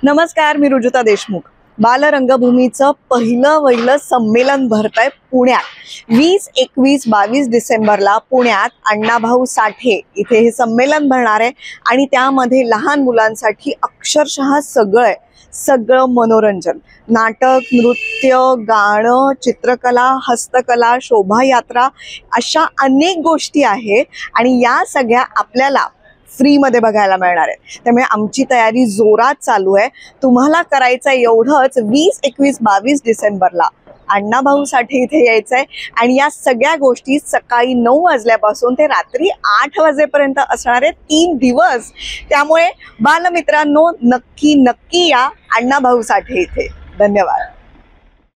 नमस्कार, मी रुजुता देशमुख। बालरंगभूमीचं पहिलं संमेलन भरतंय पुण्यात 20, 21, 22 डिसेंबरला पुण्यात अण्णाभाऊ साठे इथे हे संमेलन भरणार आहे आणि त्यामध्ये लहान मुलांसाठी अक्षरशः सगळं मनोरंजन, नाटक, नृत्य, गाणं, चित्रकला, हस्तकला, शोभायात्रा अशा अनेक गोष्टी आहेत आणि या सगळ्या आपल्याला फ्री मध्ये बघायला मिळणार आहे। त्यामुळे आमची तयारी जोरात चालू आहे। तुम्हाला करायचं एवढंच 20, 21, 22 डिसेंबरला अण्णाभाऊ साठे इथे यायचंय आणि या सगळ्या गोष्टी सकाळी 9 वाजल्यापासून ते रात्री 8 वाजेपर्यंत असणार आहे, 3 दिवस। त्यामुळे बालमित्रांनो, नक्की या अण्णाभाऊ साठे इथे। धन्यवाद।